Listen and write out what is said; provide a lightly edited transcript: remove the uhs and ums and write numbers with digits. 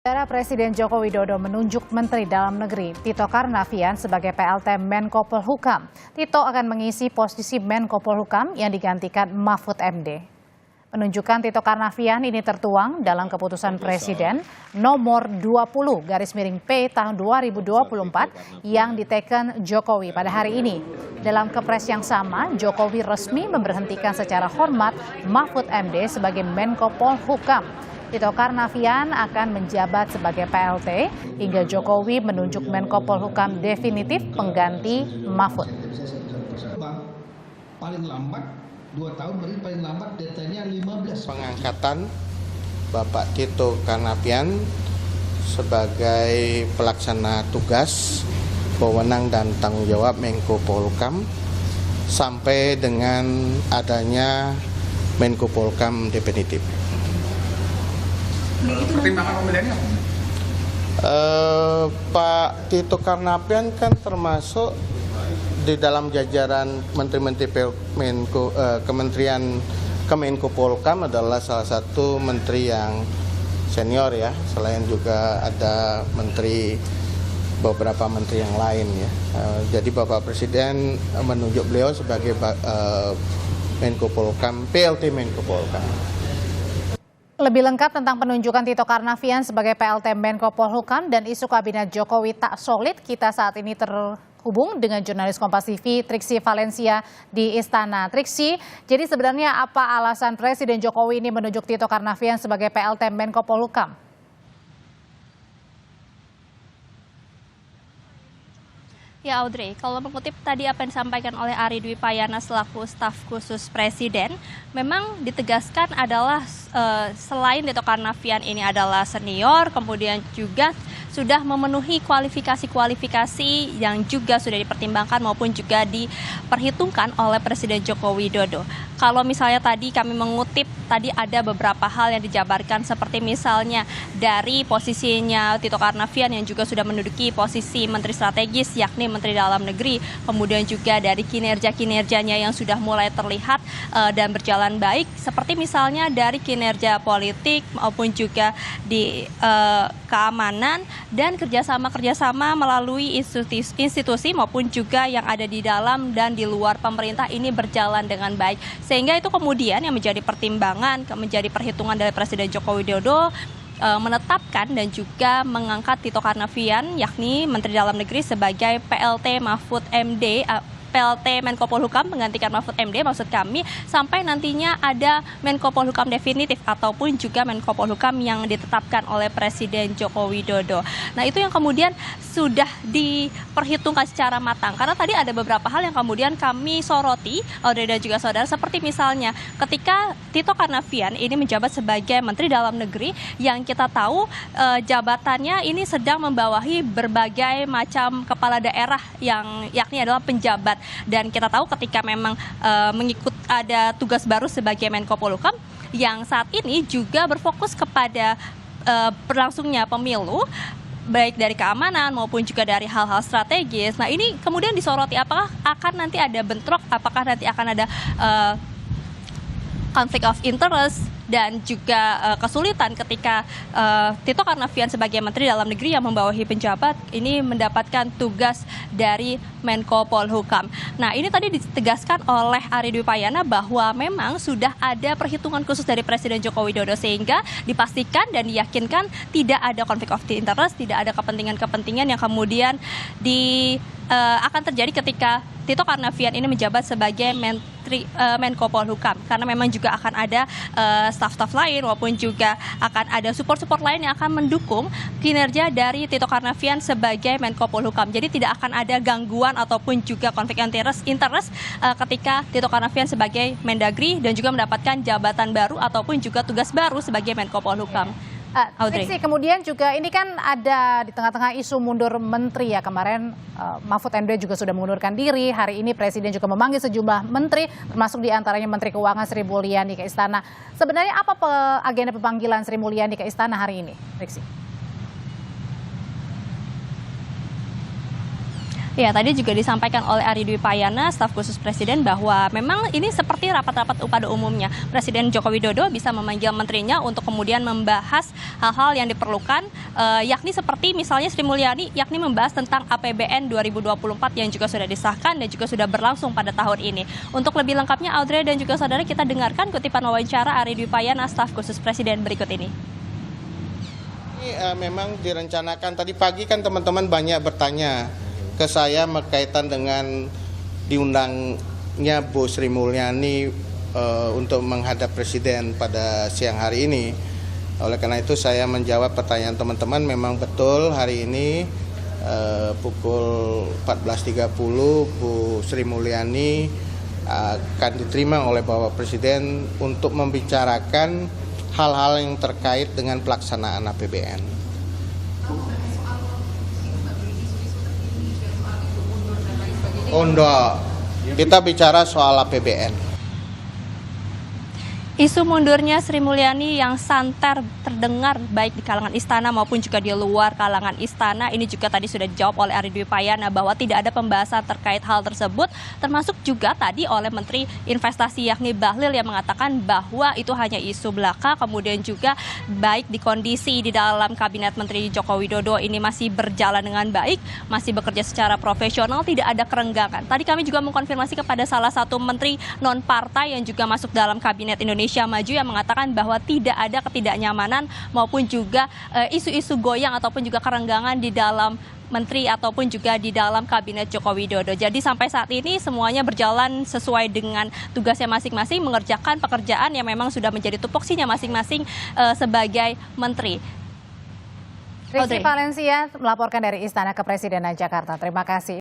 Saudara Presiden Joko Widodo menunjuk Menteri Dalam Negeri Tito Karnavian sebagai PLT Menko Polhukam. Tito akan mengisi posisi Menko Polhukam yang digantikan Mahfud MD. Penunjukan Tito Karnavian ini tertuang dalam keputusan Presiden nomor 20/P tahun 2024 yang diteken Jokowi pada hari ini. Dalam kepres yang sama, Jokowi resmi memberhentikan secara hormat Mahfud MD sebagai Menko Polhukam. Tito Karnavian akan menjabat sebagai PLT hingga Jokowi menunjuk Menko Polhukam definitif pengganti Mahfud. Paling lambat 2 tahun, berarti paling lambat datanya 15. Pengangkatan Bapak Tito Karnavian sebagai pelaksana tugas, wewenang dan tanggung jawab Menko Polhukam sampai dengan adanya Menko Polhukam definitif. Pertimbangan pemilihannya Pak Tito Karnavian kan termasuk di dalam jajaran menteri-menteri Kementerian Kemenko Polhukam, adalah salah satu menteri yang senior ya, selain juga ada beberapa menteri yang lain ya. Jadi Bapak Presiden menunjuk beliau sebagai Menko Polhukam, PLT Menko Polhukam. Lebih lengkap tentang penunjukan Tito Karnavian sebagai PLT Menko Polhukam dan isu kabinet Jokowi tak solid, kita saat ini terhubung dengan jurnalis Kompas TV Triksi Valencia di Istana. Triksi, jadi sebenarnya apa alasan Presiden Jokowi ini menunjuk Tito Karnavian sebagai PLT Menko Polhukam? Ya Audrey, kalau mengutip tadi apa yang disampaikan oleh Ari Dwi Payana selaku staf khusus Presiden, memang ditegaskan adalah selain Tito Karnavian ini adalah senior, kemudian juga sudah memenuhi kualifikasi yang juga sudah dipertimbangkan maupun juga diperhitungkan oleh Presiden Joko Widodo. Kalau misalnya tadi kami mengutip, tadi ada beberapa hal yang dijabarkan seperti misalnya dari posisinya Tito Karnavian yang juga sudah menduduki posisi Menteri Strategis yakni Menteri Dalam Negeri, kemudian juga dari kinerja-kinerjanya yang sudah mulai terlihat dan berjalan baik, seperti misalnya dari kinerja politik maupun juga di keamanan dan kerjasama melalui institusi maupun juga yang ada di dalam dan di luar pemerintah ini berjalan dengan baik. Sehingga itu kemudian yang menjadi pertimbangan, menjadi perhitungan dari Presiden Joko Widodo menetapkan dan juga mengangkat Tito Karnavian yakni Menteri Dalam Negeri sebagai PLT Mahfud MD, PLT Menko Polhukam menggantikan Mahfud MD maksud kami, sampai nantinya ada Menko Polhukam definitif ataupun juga Menko Polhukam yang ditetapkan oleh Presiden Joko Widodo. Nah itu yang kemudian sudah diperhitungkan secara matang, karena tadi ada beberapa hal yang kemudian kami soroti, Audrey dan juga saudara, seperti misalnya ketika Tito Karnavian ini menjabat sebagai Menteri Dalam Negeri yang kita tahu jabatannya ini sedang membawahi berbagai macam kepala daerah yang yakni adalah penjabat. Dan kita tahu ketika memang mengikut ada tugas baru sebagai Menko Polhukam yang saat ini juga berfokus kepada berlangsungnya pemilu, baik dari keamanan maupun juga dari hal-hal strategis. Nah ini kemudian disoroti apakah akan nanti ada bentrok, apakah nanti akan ada konflik of interest dan juga kesulitan ketika Tito Karnavian sebagai Menteri Dalam Negeri yang membawahi penjabat ini mendapatkan tugas dari Menko Polhukam. Nah ini tadi ditegaskan oleh Ari Dwi Payana bahwa memang sudah ada perhitungan khusus dari Presiden Joko Widodo sehingga dipastikan dan diyakinkan tidak ada konflik of interest, tidak ada kepentingan-kepentingan yang kemudian akan terjadi ketika Tito Karnavian ini menjabat sebagai Menko Polhukam, karena memang juga akan ada staf-staf lain maupun juga akan ada support lain yang akan mendukung kinerja dari Tito Karnavian sebagai Menko Polhukam. Jadi tidak akan ada gangguan ataupun juga konflik interest ketika Tito Karnavian sebagai Mendagri dan juga mendapatkan jabatan baru ataupun juga tugas baru sebagai Menko Polhukam. Triksi, kemudian juga ini kan ada di tengah-tengah isu mundur menteri ya, kemarin Mahfud MD juga sudah mengundurkan diri, hari ini Presiden juga memanggil sejumlah menteri termasuk diantaranya Menteri Keuangan Sri Mulyani ke Istana. Sebenarnya apa agenda pemanggilan Sri Mulyani ke Istana hari ini, Triksi? Ya, tadi juga disampaikan oleh Ari Dwi Payana, staf khusus Presiden, bahwa memang ini seperti rapat-rapat pada umumnya. Presiden Joko Widodo bisa memanggil menterinya untuk kemudian membahas hal-hal yang diperlukan, yakni seperti misalnya Sri Mulyani, yakni membahas tentang APBN 2024 yang juga sudah disahkan dan juga sudah berlangsung pada tahun ini. Untuk lebih lengkapnya, Audrey dan juga saudara, kita dengarkan kutipan wawancara Ari Dwi Payana, staf khusus Presiden berikut ini. Ini memang direncanakan, tadi pagi kan teman-teman banyak bertanya ke saya berkaitan dengan diundangnya Bu Sri Mulyani untuk menghadap Presiden pada siang hari ini. Oleh karena itu saya menjawab pertanyaan teman-teman, memang betul hari ini pukul 14.30 Bu Sri Mulyani akan diterima oleh Bapak Presiden untuk membicarakan hal-hal yang terkait dengan pelaksanaan APBN. Oh enggak, kita bicara soal APBN. Isu mundurnya Sri Mulyani yang santer terdengar baik di kalangan istana maupun juga di luar kalangan istana, ini juga tadi sudah dijawab oleh Ari Dwi Payana bahwa tidak ada pembahasan terkait hal tersebut, termasuk juga tadi oleh Menteri Investasi yakni Bahlil yang mengatakan bahwa itu hanya isu belaka, kemudian juga baik di kondisi di dalam Kabinet Menteri Joko Widodo ini masih berjalan dengan baik, masih bekerja secara profesional, tidak ada kerenggangan. Tadi kami juga mengkonfirmasi kepada salah satu menteri non-partai yang juga masuk dalam Kabinet Indonesia Maju yang mengatakan bahwa tidak ada ketidaknyamanan maupun juga isu-isu goyang ataupun juga kerenggangan di dalam menteri ataupun juga di dalam Kabinet Joko Widodo. Jadi sampai saat ini semuanya berjalan sesuai dengan tugasnya masing-masing, mengerjakan pekerjaan yang memang sudah menjadi tupoksinya masing-masing sebagai menteri. Rizky Valencia melaporkan dari Istana Kepresidenan Jakarta. Terima kasih.